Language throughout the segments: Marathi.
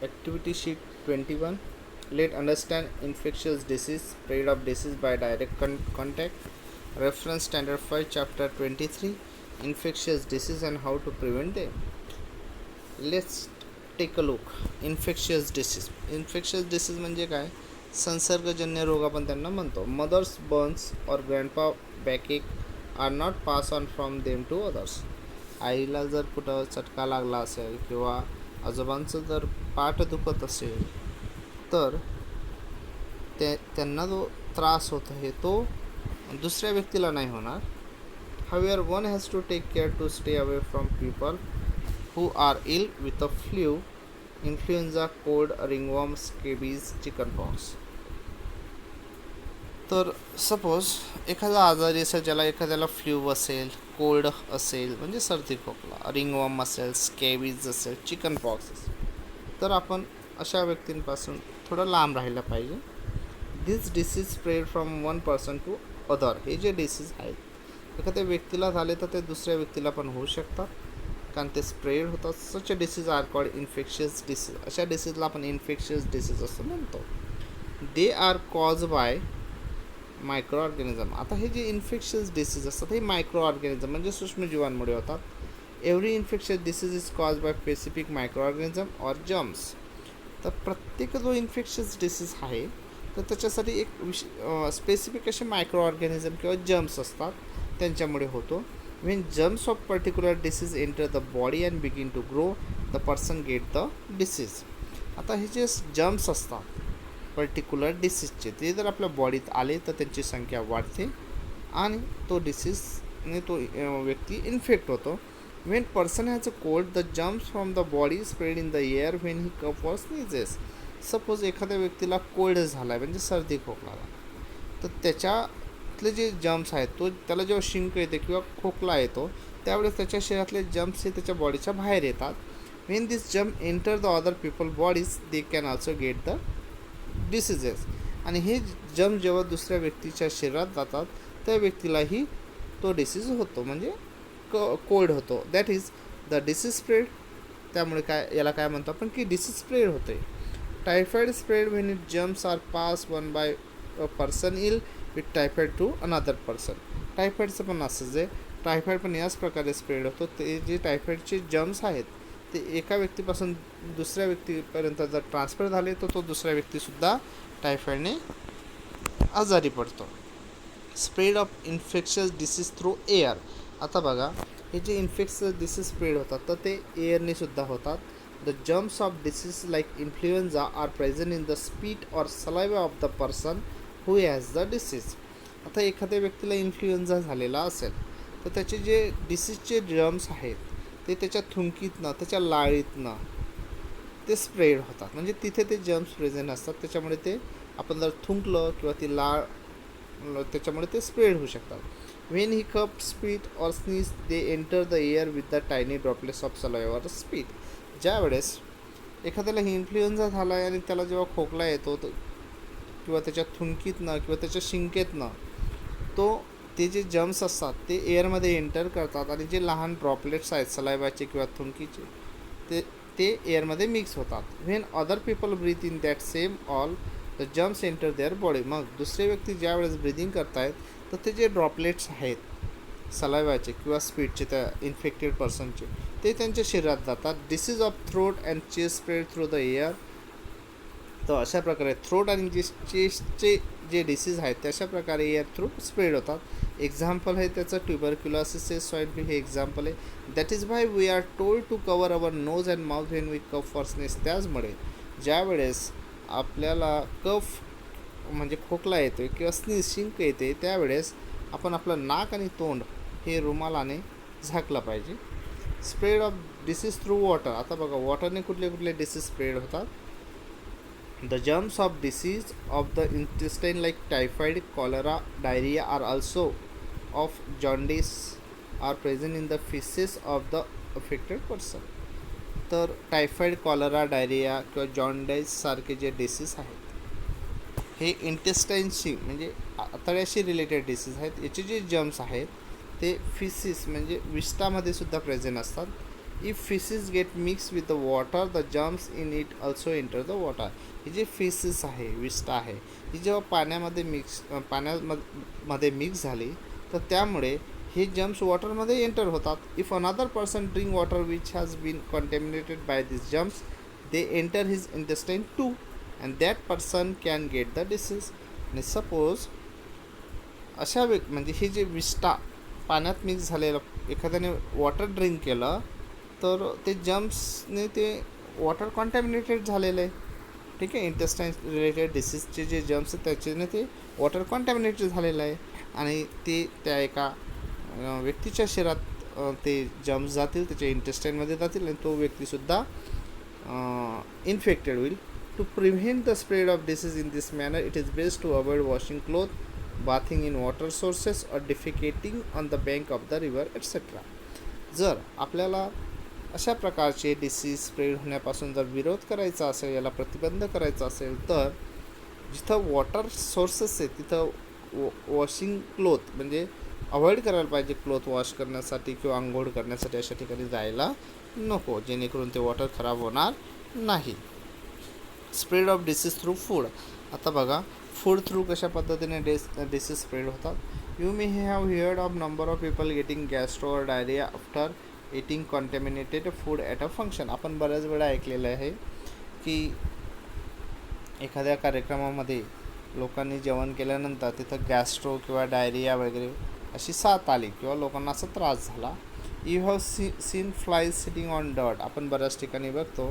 Activity sheet 21. Let understand infectious disease, spread of disease by direct contact. Reference Standard 5, Chapter 23. Infectious disease and how to prevent them. Let's take a look. Infectious disease. Infectious disease म्हणजे काय? संसर्गजन्य रोग आपण त्यांना म्हणतो. मदर्स बर्न्स और grandpa backache are not pass on from them to others. आईला जर कुठं चटका लागला असेल किंवा आजोबांचं जर पाठ दुखत असेल तर त्यांना जो त्रास होत आहे तो दुसऱ्या व्यक्तीला नाही होणार. However, one has to take care to stay away from people who are ill with the flu, influenza, cold, ringworm, scabies, chickenpox. तर सपोज एखादा आजारी असेल, ज्याला एखाद्याला फ्ल्यू असेल, कोल्ड असेल म्हणजे सर्दी खोकला, रिंगवॉर्म असेल, स्कॅबीज असेल, चिकन पॉक्स असेल, तर आपण अशा व्यक्तींपासून थोडं लांब राहायला पाहिजे. This disease spread from one person to other. हे जे डिसीज आहेत एखाद्या व्यक्तीला झाले तर ते दुसऱ्या व्यक्तीला पण होऊ शकतात, कारण ते स्प्रेड होतात. Such a disease are called infectious disease. अशा डिसीजला आपण इन्फेक्शियस डिसीज असं म्हणतो. They are cause by microorganism. आता हे जे इन्फेक्शियस डिसीज असतात हे मायक्रो ऑर्गॅनिझम म्हणजे सूक्ष्मजीवांमुळे होतात. Every infectious disease is cause by specific micro organism or germs. तर प्रत्येक जो इन्फेक्शियस डिसीज आहे तर त्याच्यासाठी एक स्पेसिफिक असे मायक्रो ऑर्गॅनिझम किंवा जर्म्स असतात, त्यांच्यामुळे होतो. When germs of particular disease enter the body and begin to grow, the person get the disease. आता हे जे जर्म्स असतात पर्टिक्युलर डिसीजचे, ते जर आपल्या बॉडीत आले तर त्यांची संख्या वाढते आणि तो डिसीजने तो व्यक्ती इन्फेक्ट होतो. When person has a cold, the germs from the body spread in the air when he cough or sneezes. Suppose एखाद्या व्यक्तीला कोल्ड झाला आहे म्हणजे सर्दी खोकला झाला, तर त्याच्यातले जे जर्म्स आहेत तो त्याला जेव्हा शिंक येते किंवा खोकला येतो त्यावेळेस त्याच्या शरीरातले जर्म्स हे त्याच्या बॉडीच्या बाहेर येतात. Wien this germ enter the other people bodies they can also get the diseases. आणि हे जर्म जेव्हा दुसऱ्या व्यक्तीच्या शरीरात जातात त्या व्यक्तीलाही तो डिसीज होतो, म्हणजे कोल्ड होतो. That is the disease spread. त्यामुळे काय याला काय म्हणतो आपण की डिसीज स्प्रेड होते. Typhoid spread when it germs are pass one by a person ill with typhoid to another person. टायफॉइडचं पण असंच आहे. टायफॉइड पण याच प्रकारे स्प्रेड होतो. ते जे टायफॉइडचे जर्म्स आहेत ते एका व्यक्तीपासून दुसऱ्या व्यक्तीपर्यंत जर ट्रान्सफर झाले तर तो दुसरा व्यक्तीसुद्धा टायफॉइडने आजारी पडतो. Spread of infectious disease through air. आता बघा हे जे इन्फेक्शियस डिसीज स्प्रेड होतात तर ते एअरने सुद्धा होतात. The germs of disease like influenza are present in the spit or saliva of the person who has the disease. आता एखाद्या व्यक्तीला इन्फ्लुएन्झा झालेला असेल तर त्याचे जे डिसीजचे जर्म्स आहेत ते त्याच्या थुंकीतनं, त्याच्या लाळीतनं ते स्प्रेड होतात. म्हणजे तिथे ते जर्म्स प्रेझेंट असतात, त्याच्यामुळे ते आपण जर थुंकलं किंवा ती लाळ त्याच्यामुळे ते स्प्रेड होऊ शकतात. When he cough, spit or sneeze they enter the air with the tiny droplets of saliva or spit. ज्या वेळेस एखाद्याला ही इन्फ्लुएन्झा झाला आहे आणि त्याला जेव्हा खोकला येतो किंवा त्याच्या थुंकीतनं किंवा त्याच्या शिंकेतनं ते जे जर्म्स असतात ते एअरमध्ये एंटर करतात आणि जे लहान ड्रॉपलेट्स आहेत सलायवाचे किंवा थुंकीचे ते एअरमध्ये मिक्स होतात. When other people breathe in that same all the germs enter their body. मग दुसरे व्यक्ती ज्या वेळेस ब्रिदिंग करतायत तर ते जे ड्रॉपलेट्स आहेत सलायवाचे किंवा स्पीटचे त्या इन्फेक्टेड पर्सनचे ते त्यांच्या शरीरात जातात. Disease of throat and chest spread through the air. तर अशा प्रकारे थ्रोट आणि चेस्टचे जे डिसीज आहेत ते अशा प्रकारे एअर थ्रू स्प्रेड होतात. एक्झाम्पल आहे त्याचं ट्युबरक्युलोसिस, स्वाईन फ्लू हे एक्झाम्पल आहे. That is why we are told to cover our nose and mouth when we cough or sneeze. त्याचमुळे ज्या वेळेस आपल्याला कफ म्हणजे खोकला येतो किंवा स्नीज शिंक येते त्यावेळेस आपण आपलं नाक आणि तोंड हे रुमालाने झाकलं पाहिजे. Spread of disease through water. आता बघा वॉटरने कुठले कुठले डिसीज स्प्रेड होतात. The germs of disease of the intestine like typhoid, cholera, diarrhea are also of jaundice are present in the feces of the affected person. तर टायफॉईड, कॉलरा, डायरिया किंवा जॉन्डाईस सारखे जे डिसीज आहेत हे इंटेस्टाईनशी म्हणजे आतड्याशी रिलेटेड डिसीज आहेत. याचे जे जर्म्स आहेत ते फिसिस म्हणजे विष्टामध्ये सुद्धा प्रेझेंट असतात. If faeces get mix with the water the germs in it also enter the water. ही जी फिसेस आहे, विष्ठा आहे, ही जेव्हा पाण्यामध्ये मिक्स झाली तर त्यामुळे हे जम्प्स वॉटरमध्ये एंटर होतात. If another person drink water which has been contaminated by this germs they enter his intestine too and that person can get the disease. आणि सपोज अशा म्हणजे ही जी विष्ठा पाण्यात मिक्स झालेलं एखाद्याने वॉटर ड्रिंक केलं तर ते जम्प्सने ते वॉटर कॉन्टॅमिनेटेड झालेलं आहे. ठीक आहे, इंटेस्टाईन रिलेटेड डिसीजचे जे जम्प्स आहेत त्याच्याने ते वॉटर कॉन्टॅमिनेटेड झालेलं आहे आणि ते त्या एका व्यक्तीच्या शरीरात ते जम्प्स जातील, त्याच्या इंटेस्टाईनमध्ये जातील आणि तो व्यक्तीसुद्धा इन्फेक्टेड होईल. To prevent the spread of disease in this manner it is best to avoid washing cloth, bathing in water sources और defecating on the bank of the river etcetera. जर आपल्याला अशा प्रकारचे डिसीज स्प्रेड होण्यापासून जर विरोध करायचा असेल, याला प्रतिबंध करायचा असेल तर जिथं वॉटर सोर्सेस आहे तिथं वॉशिंग क्लोथ म्हणजे अवॉइड करायला पाहिजे. क्लोथ वॉश करण्यासाठी किंवा आंघोळ करण्यासाठी अशा ठिकाणी जायला नको, जेणेकरून ते वॉटर खराब होणार नाही. Spread of disease through food. आता बघा फूड थ्रू कशा पद्धतीने डिसीज स्प्रेड होतात. You may have heard of number of people getting gastro और diarrhoea after eating contaminated food at a function. आपण बऱ्याच वेळा ऐकलेलं आहे की एखाद्या कार्यक्रमामध्ये लोकांनी जेवण केल्यानंतर तिथं गॅस्ट्रो किंवा डायरिया वगैरे अशी साथ आली किंवा लोकांना असा त्रास झाला. You have seen flies sitting on dirt. आपण बऱ्याच ठिकाणी बघतो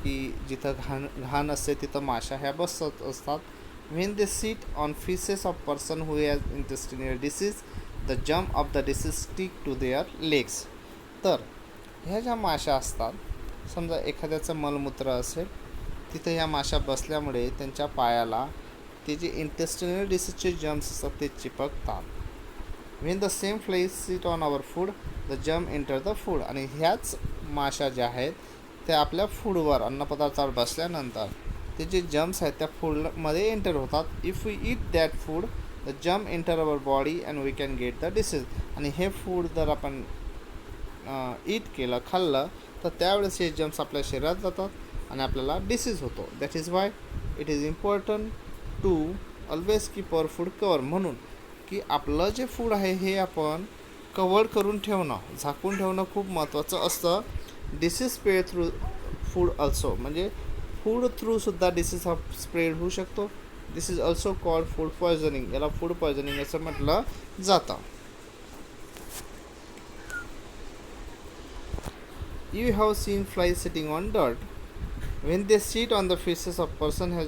की जिथं घाण असते तिथं माशा ह्या बसत असतात. When they sit on faeces of person who has intestinal disease the जम्प of the disease stick to their legs. तर ह्या ज्या माशा असतात, समजा एखाद्याचं मलमूत्र असेल तिथं ह्या माशा बसल्यामुळे त्यांच्या पायाला ते जे इंटेस्टिनल डिसीजचे जम्प्स असतात ते चिपकतात. When the same flies sit on our food the jump enter the food. आणि ह्याच माशा ज्या आहेत त्या आपल्या फूडवर अन्नपदार्थावर बसल्यानंतर ते जे जम्प्स आहेत त्या फूडमध्ये एंटर होतात. If we eat that food the jump enter our body and we can get the disease. आणि हे फूड जर आपण ईट केलं, खाल्लं तर त्यावेळेस हे जम्प्स आपल्या शरीरात जातात आणि आपल्याला डिसीज होतो. That is why it is important to always keep our food cover. म्हणून की आपलं जे फूड आहे हे आपण कवर करून ठेवणं, झाकून ठेवणं खूप महत्त्वाचं असतं. Disease spread through food also. म्हणजे फूड थ्रूसुद्धा डिसीज हा स्प्रेड होऊ शकतो. This is also called food poisoning. याला फूड पॉयझनिंग असं म्हटलं जातं. You have seen flies sitting on dirt. When they sit on the faces of person has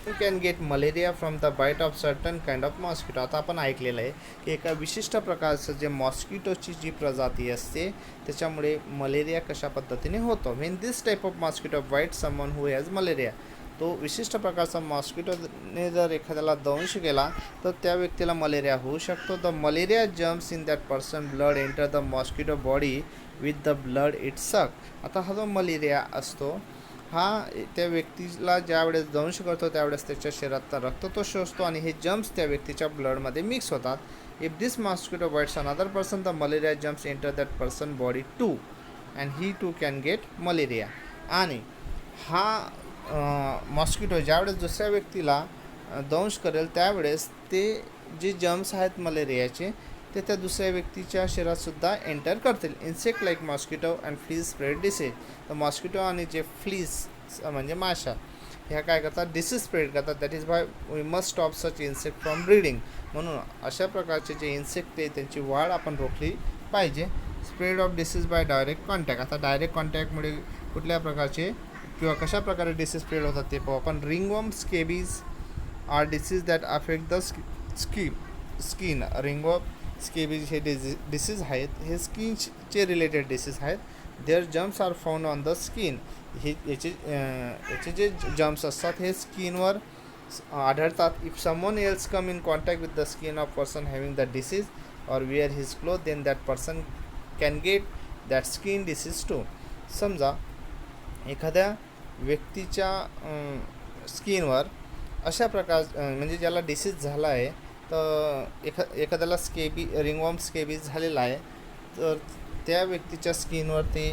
you can get malaria from the bite of certain kind of mosquito. आता आपण ऐकलेलं आहे की एका विशिष्ट प्रकारचं जे मॉस्किटोची जी प्रजाती असते त्याच्यामुळे मलेरिया कशा पद्धतीने होतो. When this type of mosquito bite someone who has malaria. तो विशिष्ट प्रकारचा मॉस्किटोने जर एखाद्याला दंश केला तर त्या व्यक्तीला मलेरिया होऊ शकतो. The malaria jumps in that person blood enter the mosquito body with the blood it suck. आता हा जो मलेरिया असतो हा त्या व्यक्तीला ज्यावेळेस दंश करतो त्यावेळेस त्याच्या शरीरातला रक्त तो शोषतो आणि हे जम्प्स त्या व्यक्तीच्या ब्लडमध्ये मिक्स होतात. If this mosquito bites another person the malaria jumps enter that person body too and he too can get malaria. आणि हा मॉस्किटो ज्यावेळेस दुसऱ्या व्यक्तीला दंश करेल त्यावेळेस ते जे जम्प्स आहेत मलेरियाचे ते त्या दुसऱ्या व्यक्तीच्या शरीरातसुद्धा एंटर करतील. Insect like mosquito and fleas spread disease. तर मॉस्किटो आणि जे फ्लीज म्हणजे माशा ह्या काय करतात, डिसीज स्प्रेड करतात. That is why we must stop such insect from breeding. म्हणून अशा प्रकारचे जे इन्सेक्ट आहे त्यांची वाढ आपण रोखली पाहिजे. Spread of disease by direct contact. आता डायरेक्ट कॉन्टॅक्टमुळे कुठल्या प्रकारचे किंवा कशा प्रकारे डिसीज स्प्रेड होतात ते पाहू आपण. Ringworm, scabies are disease that affect the skin. Ringworm, scabies हे डिसीज आहेत, हे स्किनचे रिलेटेड डिसीज आहेत. Their germs are found on the skin. याचे जे जम्प्स असतात हे स्किनवर आढळतात. If someone else come in contact with the skin of person having the disease और wear his cloth then that person can get that skin disease too. समजा एखाद्या व्यक्तीच्या स्किनवर अशा प्रकार म्हणजे ज्याला डिसीज झाला आहे, तर एखाद्याला रिंगवॉर्म स्केबीज झालेला आहे, तर त्या व्यक्तीच्या स्किनवरती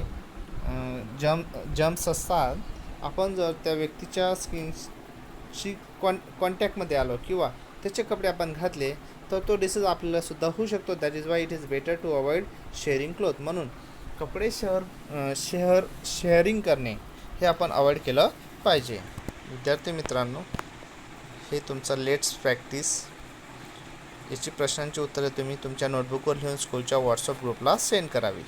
जम्प्स असतात. आपण जर त्या व्यक्तीच्या स्किनशी कॉन्टॅक्टमध्ये आलो किंवा त्याचे कपडे आपण घातले, तर तो डिसीज आपल्याला सुद्धा होऊ शकतो. That is why it is better to avoid sharing cloth. म्हणून कपडे शेअरिंग करणे हे आपण अवॉइड केलं पाहिजे. विद्यार्थी मित्रांनो, हे तुमचं लेट्स प्रॅक्टिस. याची प्रश्नांची उत्तरे तुम्ही तुमच्या नोटबुकवर लिहून स्कूलच्या व्हॉट्सअप ग्रुपला सेंड करावी.